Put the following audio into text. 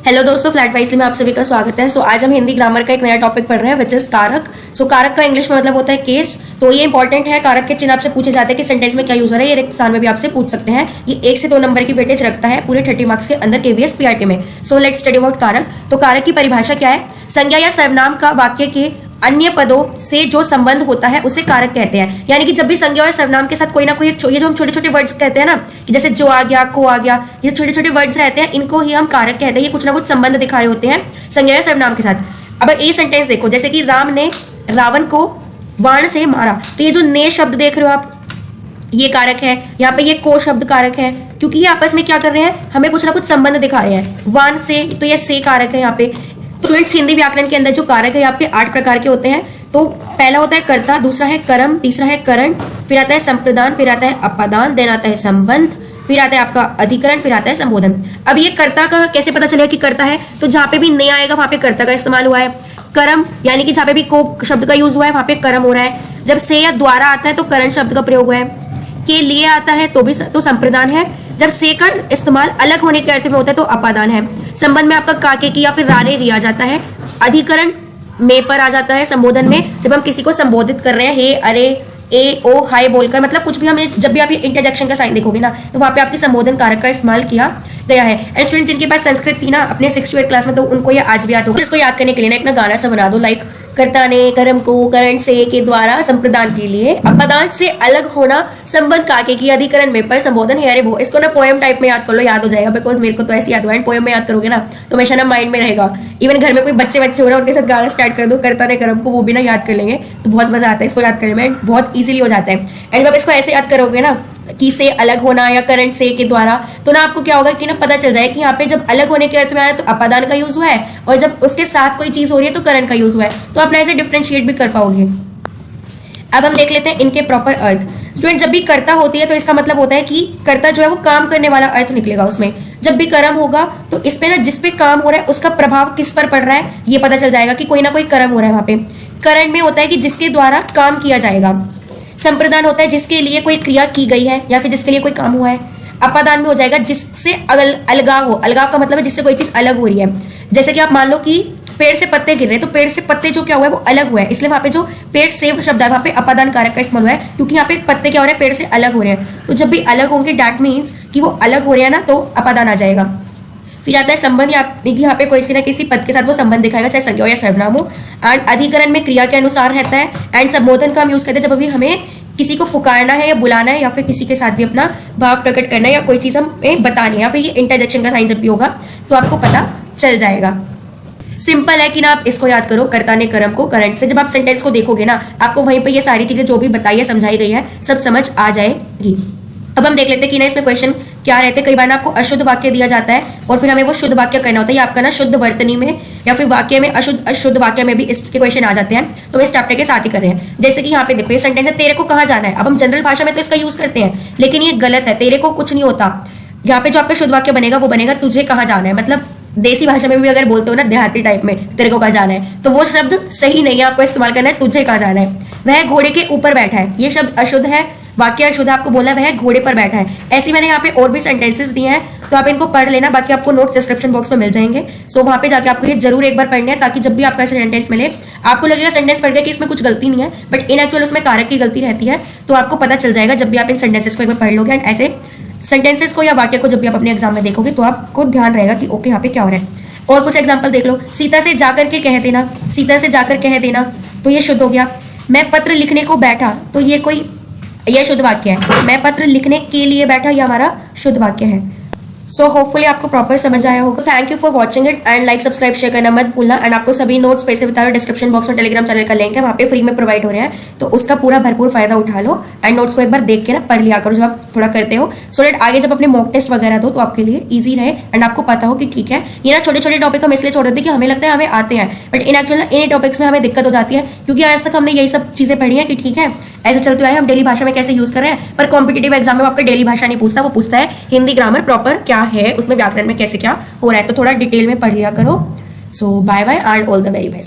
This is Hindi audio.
हेलो दोस्तों, फ्लैट वाइजली में आप सभी का स्वागत है। सो आज हम हिंदी ग्रामर का एक नया टॉपिक पढ़ रहे हैं विच इज कारक। सो कारक का इंग्लिश में मतलब होता है केस। तो ये इंपॉर्टेंट है। कारक के चिन्ह आपसे पूछे जाते हैं कि सेंटेंस में क्या यूज हो रहा है। ये रिक्त स्थान में भी आपसे पूछ सकते हैं। ये 1 से 2 नंबर की वेटेज रखता है पूरे 30 मार्क्स के अंदर केवीएस पीआरटी में। सो लेट्स स्टडी अबाउट कारक। तो कारक की परिभाषा क्या है? संज्ञा या सर्वनाम का वाक्य के अन्य पदों से जो संबंध होता है उसे कारक कहते हैं। यानी कि जब भी संज्ञा और सर्वनाम के साथ कोई ना कोई ये जो हम छोटे छोटे वर्ड्स कहते हैं ना, कि जैसे जो आ गया, को आ गया, ये छोटे छोटे वर्ड्स रहते हैं, इनको ही हम कारक कहते हैं। ये कुछ ना कुछ संबंध दिखा रहे होते हैं संज्ञा या सर्वनाम के साथ। अब ये सेंटेंस देखो, जैसे कि राम ने रावण को बाण से मारा, तो ये जो ने शब्द देख रहे हो आप, ये कारक है। यहाँ पे ये को शब्द कारक है, क्योंकि ये आपस में क्या कर रहे हैं, हमें कुछ ना कुछ संबंध दिखा रहे हैं। वाण से, तो ये से कारक है यहाँ पे। स्टूडेंट्स, हिंदी व्याकरण के अंदर जो कारक है आपके 8 प्रकार के होते हैं। तो पहला होता है कर्ता, दूसरा है कर्म, तीसरा है करण, फिर आता है संप्रदान, फिर आता है अपादान, देन आता है संबंध, फिर आता है आपका अधिकरण, फिर आता है संबोधन। अब ये कर्ता का कैसे पता चलेगा कि कर्ता है? तो जहां पे भी ने आएगा वहां पे कर्ता का इस्तेमाल हुआ है। कर्म यानी कि जहां पे भी को शब्द का यूज हुआ है वहां पे कर्म हो रहा है। जब से या द्वारा आता है तो करण शब्द का प्रयोग हुआ है। के लिए आता है तो भी तो संप्रदान है। जब से का इस्तेमाल अलग होने के अर्थ में होता है तो अपादान है। संबंध में आपका काके की या फिर रारे री आ जाता है। अधिकरण में पर आ जाता है। संबोधन में जब हम किसी को संबोधित कर रहे हैं, हे, अरे, ए, ओ, हाय बोलकर, मतलब कुछ भी हमें, जब भी आप ये इंटरजेक्शन का साइन देखोगे ना, तो वहां पे आपके संबोधन कारक का इस्तेमाल किया गया है। एंड स्टूडेंट जिनके पास संस्कृत थी ना अपने 6 to 8 क्लास में, तो उनको ये आज भी याद होगा। इसको याद करने के लिए ना एक ना गाना सा बना दो, लाइक कर्ता ने कर्म को करण से के द्वारा संप्रदान के लिए अपादान से अलग होना, संबंध काके की, अधिकरण में पर, संबोधन है अरे वो। इसको ना पोएम टाइप में याद कर लो, याद हो जाएगा। बिकॉज मेरे को तो ऐसे याद हुआ है, पोएम में याद करोगे ना तो हमेशा ना माइंड में रहेगा। इवन घर में कोई बच्चे हो रहा है, उनके साथ गाना स्टार्ट कर दो कर्ता ने कर्म को, वो भी ना याद कर लेंगे तो बहुत मजा आता है इसको याद करने में, बहुत ईजिली हो जाता है। एंड जब इसको ऐसे याद करोगे ना कि से अलग होना या करंट से के द्वारा, तो ना आपको क्या होगा कि ना पता चल जाए कि यहाँ पे जब अलग होने के अर्थ में आ रहा है तो अपादान का यूज हुआ है, और जब उसके साथ कोई चीज हो रही है तो करंट का यूज हुआ है। तो आप ऐसे डिफरेंशिएट भी कर पाओगे। अब हम देख लेते हैं इनके प्रॉपर अर्थ। स्टूडेंट, जब भी कर्ता होती है तो इसका मतलब होता है कि कर्ता जो है वो काम करने वाला अर्थ निकलेगा उसमें। जब भी कर्म होगा तो इसपे ना जिसपे काम हो रहा है उसका प्रभाव किस पर पड़ रहा है ये पता चल जाएगा कि कोई ना कोई कर्म हो रहा है वहां पे। करण में होता है कि जिसके द्वारा काम किया जाएगा। संप्रदान होता है जिसके लिए कोई क्रिया की गई है या फिर जिसके लिए कोई काम हुआ है। अपादान में हो जाएगा जिससे अलगाव हो। अलगाव का मतलब है जिससे कोई चीज अलग हो रही है। जैसे कि आप मान लो कि पेड़ से पत्ते गिर रहे हैं, तो पेड़ से पत्ते जो क्या हुआ है वो अलग हुआ है, इसलिए वहां पे जो पेड़ से शब्द है वहां पे अपादान कारक का इस्तेमाल हुआ है, क्योंकि यहाँ पे पत्ते क्या हो रहे हैं, पेड़ से अलग हो रहे हैं। तो जब भी अलग होंगे डैट मीन्स कि वो अलग हो रहे हैं ना, तो अपादान आ जाएगा। फिर आता है संबंध, यहाँ पे कोई ना किसी पद के साथ वो संबंध दिखाएगा, चाहे संज्ञा हो या सर्वनाम हो। एंड अधिकरण में क्रिया के अनुसार रहता है। एंड संबोधन का हम यूज करते हैं जब अभी हमें किसी को पुकारना है या बुलाना है, या फिर किसी के साथ भी अपना भाव प्रकट करना है, या कोई चीज हमें बतानी है, या फिर ये इंटरजेक्शन का साइन जब भी होगा तो आपको पता चल जाएगा। सिंपल है कि ना आप इसको याद करो, कर्ता ने कर्म को करंट से। जब आप सेंटेंस को देखोगे ना आपको वहीं पे ये सारी चीजें जो भी बताई है, समझाई गई है, सब समझ आ जाएगी। अब हम देख लेते हैं कि ना इसमें क्वेश्चन क्या रहते हैं। कई बार ना आपको अशुद्ध वाक्य दिया जाता है और फिर हमें वो शुद्ध वाक्य करना होता है। आपका ना शुद्ध वर्तनी में या फिर वाक्य में अशुद्ध वाक्य में भी इसके क्वेश्चन आ जाते हैं, तो हम इस चैप्टर के साथ ही कर रहे हैं। जैसे कि यहाँ पे देखो, ये सेंटेंस है तेरे को कहाँ जाना है। अब हम जनरल भाषा में तो इसका यूज करते हैं, लेकिन ये गलत है। तेरे को कुछ नहीं होता। यहाँ पे जो आपका शुद्ध वाक्य बनेगा वो बनेगा तुझे कहाँ जाना है। मतलब देसी भाषा में भी अगर बोलते हो ना, देहाती टाइप में, तेरे को कहाँ जाना है, तो वो शब्द सही नहीं है, आपको इस्तेमाल करना है तुझे कहाँ जाना है। वह घोड़े के ऊपर बैठा है, ये शब्द अशुद्ध है, वाक्य अशुद्ध, आपको बोला वह घोड़े पर बैठा है। ऐसे मैंने यहाँ पे और भी सेंटेंसेस दिए हैं, तो आप इनको पढ़ लेना। बाकी आपको नोट्स डिस्क्रिप्शन बॉक्स में मिल जाएंगे। सो वहां पे जाके आपको ये जरूर एक बार पढ़ने हैं, ताकि जब भी आपका सेंटेंस मिले आपको लगेगा सेंटेंस पढ़ गया कि इसमें कुछ गलती नहीं है, बट इन एक्चुअल उसमें कारक की गलती रहती है। तो आपको पता चल जाएगा जब भी आप इन सेंटेंसेस को एक बार पढ़ लोगे। एंड ऐसे सेंटेंसेस को या वाक्य को जब भी आप अपने एग्जाम में देखोगे तो आपको ध्यान रहेगा कि ओके यहाँ पे क्या हो रहा है। और कुछ एग्जाम्पल देख लो। सीता से जाकर के कह देना, सीता से जाकर कह देना, तो ये शुद्ध हो गया। मैं पत्र लिखने को बैठा, तो ये शुद्ध वाक्य है। मैं पत्र लिखने के लिए बैठा, ये हमारा शुद्ध वाक्य है। सो होपफुली आपको प्रॉपर समझ आया होगा। Thank you for watching it and like subscribe share करना मत भूलना। एंड आपको सभी नोट्स पैसे बता रहे डिस्क्रिप्शन बॉक्स में टेलीग्राम चैनल का लिंक है, वहाँ पे फ्री में प्रोवाइड हो रहे हैं, तो उसका पूरा भरपूर फायदा उठा लो। एंड नोट्स को एक बार देख के ना पढ़ लिया करो जब आप थोड़ा करते हो, सो दैट आगे जब अपने मॉक टेस्ट वगैरह दो तो आपके लिए ईजी रहे एंड आपको पता हो कि ठीक है। ये ना छोटे छोटे टॉपिक हम इसलिए छोड़ देते हैं कि हमें लगता है हमें आते हैं, but in actual in topics में हमें दिक्कत हो जाती है, क्योंकि आज तक हमने यही सब चीजें पढ़ी है कि ठीक है ऐसे चलते हुए हम डेली भाषा में कैसे यूज कर रहे हैं। पर कॉम्पिटेटिव एग्जाम में आपका डेली भाषा नहीं पूछता, वो पूछता है हिंदी ग्रामर प्रॉपर क्या है, उसमें व्याकरण में कैसे क्या हो रहा है। तो थोड़ा डिटेल में पढ़ लिया करो। So bye bye and all the very best.